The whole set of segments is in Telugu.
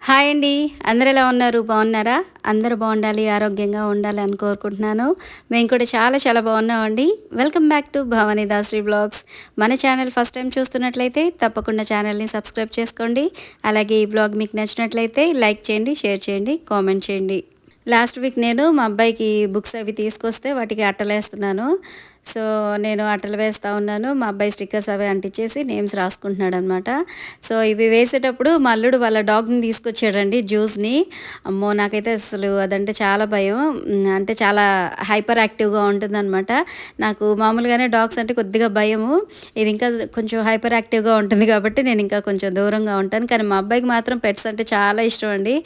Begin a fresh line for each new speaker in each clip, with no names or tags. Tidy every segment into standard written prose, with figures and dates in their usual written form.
హాయ్ అండి. అందరూ ఎలా ఉన్నారు? బాగున్నారా? అందరూ బాగుండాలి, ఆరోగ్యంగా ఉండాలి అని కోరుకుంటున్నాను. మేము కూడా చాలా చాలా బాగున్నామండి. Welcome back to Bhavani Dasri blogs. మన ఛానల్ ఫస్ట్ టైం చూస్తున్నట్లయితే తప్పకుండా ఛానల్ని సబ్స్క్రైబ్ చేసుకోండి. అలాగే ఈ బ్లాగ్ మీకు నచ్చినట్లయితే లైక్ చేయండి, షేర్ చేయండి, కామెంట్ చేయండి. లాస్ట్ వీక్ నేను మా అబ్బాయికి బుక్స్ అవి తీసుకొస్తే వాటికి అట్టలేస్తున్నాను. సో నేను అట్టలు వేస్తూ ఉన్నాను. మా అబ్బాయి స్టిక్కర్స్ అవి అంటించేసి నేమ్స్ రాసుకుంటున్నాడు అనమాట. సో ఇవి వేసేటప్పుడు మా అల్లుడు వాళ్ళ డాగ్ని తీసుకొచ్చాడండి, జ్యూస్ని. అమ్మో, నాకైతే అసలు అదంటే చాలా భయం. అంటే చాలా హైపర్ యాక్టివ్గా ఉంటుందన్నమాట. నాకు మామూలుగానే డాగ్స్ అంటే కొద్దిగా భయము. ఇది ఇంకా కొంచెం హైపర్ యాక్టివ్గా ఉంటుంది కాబట్టి నేను ఇంకా కొంచెం దూరంగా ఉంటాను. కానీ మా అబ్బాయికి మాత్రం పెట్స్ అంటే చాలా ఇష్టం అండి.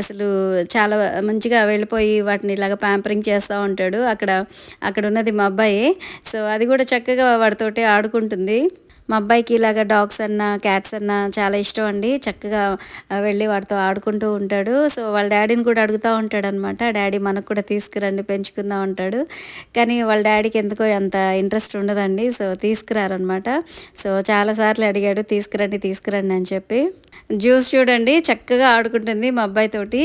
అసలు చాలా మంచిగా వెళ్ళిపోయి వాటిని ఇలాగ ప్యాంపరింగ్ చేస్తూ ఉంటాడు. అక్కడ ఉన్నది మా అబ్బాయి. సో అది కూడా చక్కగా వాడితోటి ఆడుకుంటుంది. మా అబ్బాయికి ఇలాగ డాగ్స్ అన్నా క్యాట్స్ అన్నా చాలా ఇష్టం అండి. చక్కగా వెళ్ళి వాటితో ఆడుకుంటూ ఉంటాడు. సో వాళ్ళ డాడీని కూడా అడుగుతూ ఉంటాడు అనమాట. డాడీ మనకు కూడా తీసుకురండి, పెంచుకుందాం అంటాడు. కానీ వాళ్ళ డాడీకి ఎందుకో అంత ఇంట్రెస్ట్ ఉండదండి. సో తీసుకురారనమాట. సో చాలాసార్లు అడిగాడు, తీసుకురండి తీసుకురండి అని చెప్పి. జ్యూస్ చూడండి చక్కగా ఆడుకుంటుంది మా అబ్బాయితోటి.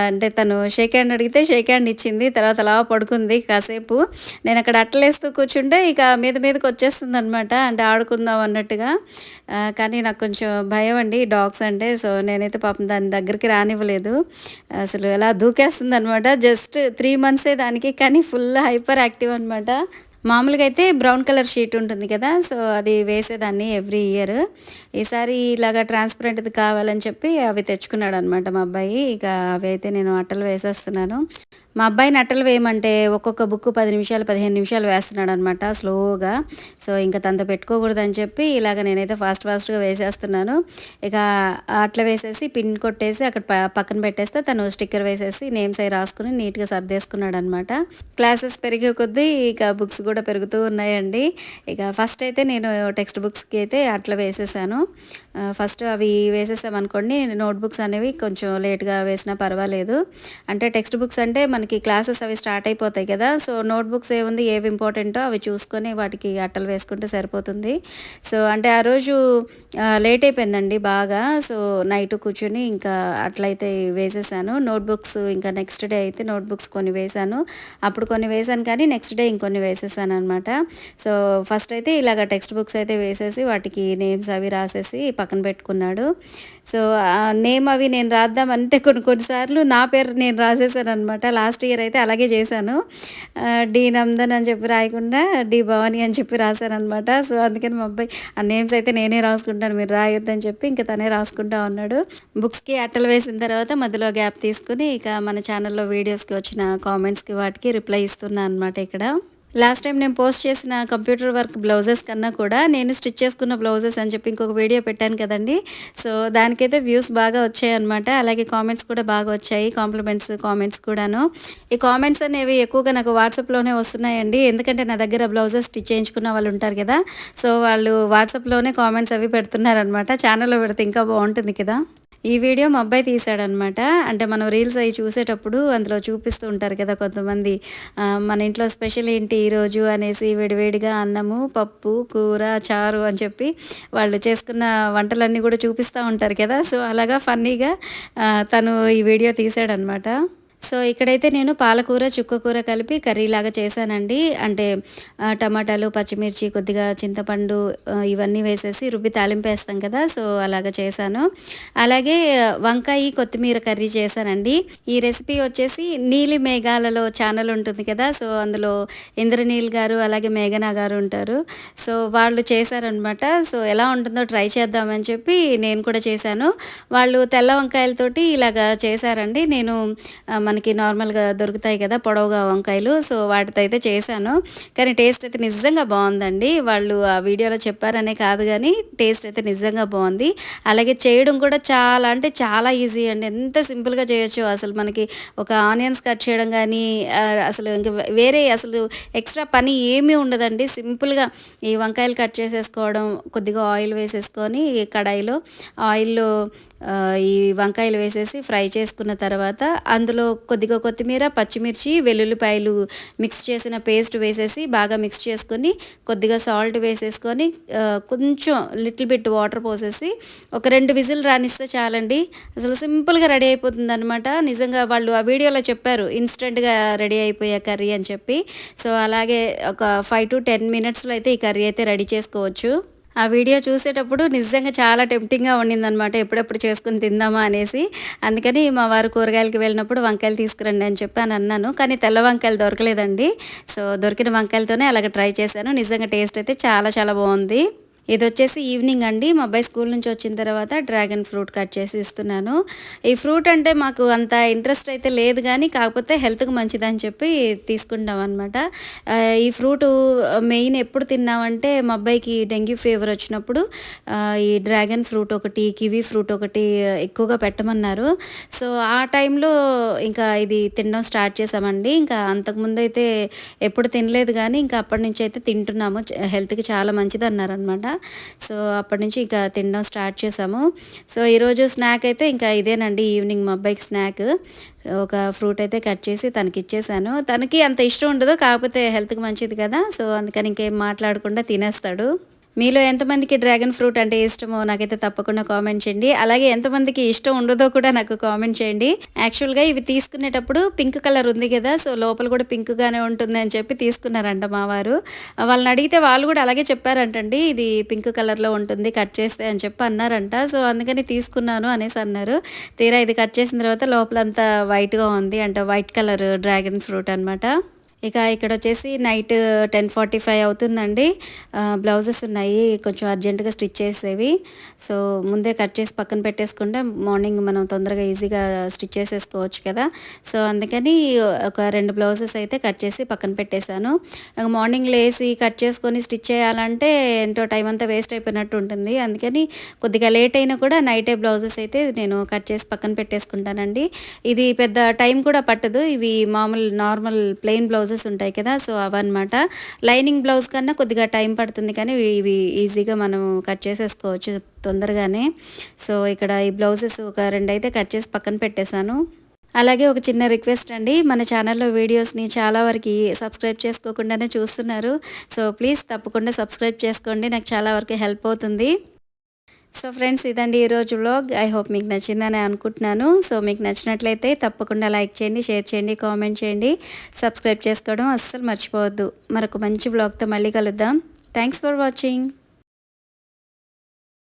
అంటే తను షేక్ హ్యాండ్ అడిగితే షేక్ హ్యాండ్ ఇచ్చింది. తర్వాత అలా పడుకుంది కాసేపు. నేను అక్కడ అట్టలేస్తూ కూర్చుంటే ఇక మీదకి వచ్చేస్తుంది అనమాట. అంటే ఆడుకుందాం అన్నట్టుగా. కానీ నాకు కొంచెం భయం అండి డాగ్స్ అంటే. సో నేనైతే పాపం దాని దగ్గరికి రానివ్వలేదు. అసలు ఎలా దూకేస్తుంది అనమాట. జస్ట్ 3 మంత్సే దానికి, కానీ ఫుల్ హైపర్ యాక్టివ్ అనమాట. మామూలుగా అయితే బ్రౌన్ కలర్ షీట్ ఉంటుంది కదా, సో అది వేసేదాన్ని ఎవ్రీ ఇయర్. ఈసారి ఇలాగ ట్రాన్స్పరెంట్ది కావాలని చెప్పి అవి తెచ్చుకున్నాడు అనమాట మా అబ్బాయి. ఇక అవి అయితే నేను అట్టలు వేసేస్తున్నాను. మా అబ్బాయిని అట్టలు వేయమంటే ఒక్కొక్క బుక్ 10 నిమిషాలు 15 నిమిషాలు వేస్తున్నాడు అనమాట స్లోగా. సో ఇంకా తనతో పెట్టుకోకూడదని చెప్పి ఇలాగ నేనైతే ఫాస్ట్గా వేసేస్తున్నాను. ఇక అట్లా వేసేసి పిన్ కొట్టేసి అక్కడ పక్కన పెట్టేస్తే తను స్టిక్కర్ వేసేసి నేమ్స్ అవి రాసుకుని నీట్గా సర్దేసుకున్నాడు అనమాట. క్లాసెస్ పెరిగే కొద్దీ ఇక బుక్స్ కూడా పెరుగుతూ ఉన్నాయండి. ఇక ఫస్ట్ అయితే నేను టెక్స్ట్ బుక్స్కి అయితే అట్లా వేసేసాను. ఫస్ట్ అవి వేసేసామనుకోండి, నోట్బుక్స్ అనేవి కొంచెం లేట్గా వేసినా పర్వాలేదు. అంటే టెక్స్ట్ బుక్స్ అంటే మనకి క్లాసెస్ అవి స్టార్ట్ అయిపోతాయి కదా. సో నోట్బుక్స్ ఏముంది, ఏవి ఇంపార్టెంటో అవి చూసుకొని వాటికి అట్టలు వేసుకుంటే సరిపోతుంది. సో అంటే ఆ రోజు లేట్ అయిపోయిందండి బాగా. సో నైట్ కూర్చొని ఇంకా అట్లయితే వేసేసాను నోట్బుక్స్. ఇంకా నెక్స్ట్ డే అయితే నోట్బుక్స్ కొన్ని వేశాను. అప్పుడు కొన్ని వేశాను కానీ నెక్స్ట్ డే ఇంకొన్ని వేసేసాను అనమాట. సో ఫస్ట్ అయితే ఇలాగ టెక్స్ట్ బుక్స్ అయితే వేసేసి వాటికి నేమ్స్ అవి రాసేసి పక్కన పెట్టుకున్నాడు. సో నేమ్ అవి నేను రాద్దామంటే కొన్నిసార్లు నా పేరు నేను రాసేసాను అనమాట. లాస్ట్ ఇయర్ అయితే అలాగే చేశాను. డి నందన్ అని చెప్పి రాయకుండా డి భవానీ అని చెప్పి రాశాను అనమాట. సో అందుకని మా అబ్బాయి ఆ నేమ్స్ అయితే నేనే రాసుకుంటాను, మీరు రాయొద్దని చెప్పి ఇంకా తనే రాసుకుంటా ఉన్నాడు. బుక్స్కి అట్టలు వేసిన తర్వాత మధ్యలో గ్యాప్ తీసుకుని ఇక మన ఛానల్లో వీడియోస్కి వచ్చిన కామెంట్స్కి వాటికి రిప్లై ఇస్తున్నాను అనమాట. ఇక్కడ లాస్ట్ టైం నేను పోస్ట్ చేసిన కంప్యూటర్ వర్క్ బ్లౌజెస్ కన్నా కూడా నేను స్టిచ్ చేసుకున్న బ్లౌజెస్ అని చెప్పి ఇంకొక వీడియో పెట్టాను కదండి. సో దానికైతే వ్యూస్ బాగా వచ్చాయి అనమాట. అలాగే కామెంట్స్ కూడా బాగా వచ్చాయి, కామెంట్స్ కూడాను. ఈ కామెంట్స్ అనేవి ఎక్కువగా నాకు వాట్సాప్లోనే వస్తున్నాయండి. ఎందుకంటే నా దగ్గర బ్లౌజెస్ స్టిచ్ చేయించుకున్న వాళ్ళు ఉంటారు కదా, సో వాళ్ళు వాట్సాప్లోనే కామెంట్స్ అవి పెడుతున్నారనమాట. ఛానల్లో పెడితే ఇంకా బాగుంటుంది కదా. ఈ వీడియో మా అబ్బాయి తీశాడనమాట. అంటే మనం రీల్స్ అవి చూసేటప్పుడు అందులో చూపిస్తూ ఉంటారు కదా కొంతమంది, మన ఇంట్లో స్పెషల్ ఏంటి ఈరోజు అనేసి వేడివేడిగా అన్నము, పప్పు, కూర, చారు అని చెప్పి వాళ్ళు చేసుకున్న వంటలన్నీ కూడా చూపిస్తూ ఉంటారు కదా. సో అలాగా ఫన్నీగా తను ఈ వీడియో తీశాడనమాట. సో ఇక్కడైతే నేను పాలకూర చుక్కకూర కలిపి కర్రీలాగా చేశానండి. అంటే టమాటాలు, పచ్చిమిర్చి, కొద్దిగా చింతపండు ఇవన్నీ వేసేసి రుబ్బి తాలింపు వేస్తాం కదా, సో అలాగ చేశాను. అలాగే వంకాయ కొత్తిమీర కర్రీ చేశానండి. ఈ రెసిపీ వచ్చేసి నీలి మేఘాలలో ఛానల్ ఉంటుంది కదా, సో అందులో ఇంద్రనీల్ గారు అలాగే మేఘనా గారు ఉంటారు. సో వాళ్ళు చేశారనమాట. సో ఎలా ఉంటుందో ట్రై చేద్దామని చెప్పి నేను కూడా చేశాను. వాళ్ళు తెల్ల వంకాయలతోటి ఇలాగా చేశారండి. నేను మనకి నార్మల్గా దొరుకుతాయి కదా పొడవుగా వంకాయలు, సో వాటితో అయితే చేశాను. కానీ టేస్ట్ అయితే నిజంగా బాగుందండి. వాళ్ళు ఆ వీడియోలో చెప్పారనే కాదు కానీ టేస్ట్ అయితే నిజంగా బాగుంది. అలాగే చేయడం కూడా చాలా అంటే చాలా ఈజీ అండి. ఎంత సింపుల్గా చేయొచ్చు. అసలు మనకి ఒక ఆనియన్స్ కట్ చేయడం కానీ అసలు ఇంకా వేరే అసలు ఎక్స్ట్రా పని ఏమీ ఉండదండి. సింపుల్గా ఈ వంకాయలు కట్ చేసేసుకోవడం, కొద్దిగా ఆయిల్ వేసేసుకొని కడాయిలో ఆయిల్లో ఈ వంకాయలు వేసేసి ఫ్రై చేసుకున్న తర్వాత అందులో కొద్దిగా కొత్తిమీర, పచ్చిమిర్చి, వెల్లుల్లిపాయలు మిక్స్ చేసిన పేస్ట్ వేసేసి బాగా మిక్స్ చేసుకొని కొద్దిగా సాల్ట్ వేసేసుకొని కొంచెం లిటిల్ బిట్ వాటర్ పోసేసి ఒక 2 విజిల్ రానిస్తే చాలండి. అసలు సింపుల్గా రెడీ అయిపోతుంది అనమాట. నిజంగా వాళ్ళు ఆ వీడియోలో చెప్పారు ఇన్స్టెంట్గా రెడీ అయిపోయే కర్రీ అని చెప్పి. సో అలాగే ఒక 5 to 10 మినిట్స్లో అయితే ఈ కర్రీ అయితే రెడీ చేసుకోవచ్చు. ఆ వీడియో చూసేటప్పుడు నిజంగా చాలా టెంప్టింగ్గా ఉండిందనమాట, ఎప్పుడెప్పుడు చేసుకుని తిందామా అనేసి. అందుకని మా వారు కూరగాయలకి వెళ్ళినప్పుడు వంకాయలు తీసుకురండి అని చెప్పి అని అన్నాను. కానీ తెల్ల వంకాయలు దొరకలేదండి. సో దొరికిన వంకాయలతోనే అలాగ ట్రై చేశాను. నిజంగా టేస్ట్ అయితే చాలా చాలా బాగుంది. ఇది వచ్చేసి ఈవినింగ్ అండి. మా అబ్బాయి స్కూల్ నుంచి వచ్చిన తర్వాత డ్రాగన్ ఫ్రూట్ కట్ చేసి ఇస్తున్నాను. ఈ ఫ్రూట్ అంటే మాకు అంత ఇంట్రెస్ట్ అయితే లేదు, కానీ కాకపోతే హెల్త్కి మంచిదని చెప్పి తీసుకుంటాం అనమాట. ఈ ఫ్రూటు మెయిన్ ఎప్పుడు తిన్నామంటే మా అబ్బాయికి డెంగ్యూ ఫీవర్ వచ్చినప్పుడు ఈ డ్రాగన్ ఫ్రూట్ ఒకటి, కివీ ఫ్రూట్ ఒకటి ఎక్కువగా పెట్టమన్నారు. సో ఆ టైంలో ఇంకా ఇది తినడం స్టార్ట్ చేసామండి. ఇంకా అంతకుముందు అయితే ఎప్పుడు తినలేదు, కానీ ఇంకా అప్పటి నుంచి అయితే తింటున్నాము. హెల్త్కి చాలా మంచిది అన్నారనమాట. సో అప్పటి నుంచి ఇంకా తినడం స్టార్ట్ చేసాము. సో ఈరోజు స్నాక్ అయితే ఇంకా ఇదేనండి. ఈవినింగ్ మా అబ్బాయికి స్నాక్ ఒక ఫ్రూట్ అయితే కట్ చేసి తనకి ఇచ్చేసాను. తనకి అంత ఇష్టం ఉండదు, కాకపోతే హెల్త్కి మంచిది కదా, సో అందుకని ఇంకేం మాట్లాడకుండా తినేస్తాడు. మీలో ఎంతమందికి డ్రాగన్ ఫ్రూట్ అంటే ఇష్టమో నాకైతే తప్పకుండా కామెంట్ చేయండి. అలాగే ఎంతమందికి ఇష్టం ఉండదో కూడా నాకు కామెంట్ చేయండి. యాక్చువల్గా ఇవి తీసుకునేటప్పుడు పింక్ కలర్ ఉంది కదా, సో లోపల కూడా పింక్గానే ఉంటుంది అని చెప్పి తీసుకున్నారంట మా వారు. వాళ్ళని అడిగితే వాళ్ళు కూడా అలాగే చెప్పారంటండి, ఇది పింక్ కలర్లో ఉంటుంది కట్ చేస్తే అని చెప్పి అన్నారంట. సో అందుకని తీసుకున్నాను అనేసి అన్నారు. తీరా ఇది కట్ చేసిన తర్వాత లోపలంతా వైట్గా ఉంది, అంటే వైట్ కలర్ డ్రాగన్ ఫ్రూట్ అనమాట. ఇక ఇక్కడ వచ్చేసి నైట్ 10:45 అవుతుందండి. బ్లౌజెస్ ఉన్నాయి కొంచెం అర్జెంటుగా స్టిచ్ చేసేవి. సో ముందే కట్ చేసి పక్కన పెట్టేసుకుంటే మార్నింగ్ మనం తొందరగా ఈజీగా స్టిచ్ చేసేసుకోవచ్చు కదా. సో అందుకని ఒక 2 బ్లౌజెస్ అయితే కట్ చేసి పక్కన పెట్టేశాను. మార్నింగ్ లేసి కట్ చేసుకొని స్టిచ్ చేయాలంటే ఏంటో టైం అంతా వేస్ట్ అయిపోయినట్టు ఉంటుంది. అందుకని కొద్దిగా లేట్ అయినా కూడా నైటే బ్లౌజెస్ అయితే నేను కట్ చేసి పక్కన పెట్టేసుకుంటానండి. ఇది పెద్ద టైం కూడా పట్టదు. ఇవి మామూలు నార్మల్ ప్లెయిన్ బ్లౌజెస్ ఉంటాయి కదా, సో అవన్నమాట. లైనింగ్ బ్లౌజ్ కన్నా కొద్దిగా టైం పడుతుంది, కానీ ఇవి ఈజీగా మనం కట్ చేసేసుకోవచ్చు తొందరగానే. సో ఇక్కడ ఈ బ్లౌజెస్ ఒక 2 అయితే కట్ చేసి పక్కన పెట్టేశాను. అలాగే ఒక చిన్న రిక్వెస్ట్ అండి, మన ఛానల్లో వీడియోస్ని చాలా వరకు సబ్స్క్రైబ్ చేసుకోకుండానే చూస్తున్నారు. సో ప్లీజ్ తప్పకుండా సబ్స్క్రైబ్ చేసుకోండి, నాకు చాలా వరకు హెల్ప్ అవుతుంది. సో ఫ్రెండ్స్, ఇదండి ఈరోజు వ్లాగ్. ఐ హోప్ మీకు నచ్చిందని అనుకుంటున్నాను. సో మీకు నచ్చినట్లయితే తప్పకుండా లైక్ చేయండి, షేర్ చేయండి, కామెంట్ చేయండి, సబ్స్క్రైబ్ చేసుకోవడం అస్సలు మర్చిపోవద్దు. మరొక మంచి వ్లాగ్తో మళ్ళీ కలుద్దాం. Thanks for watching.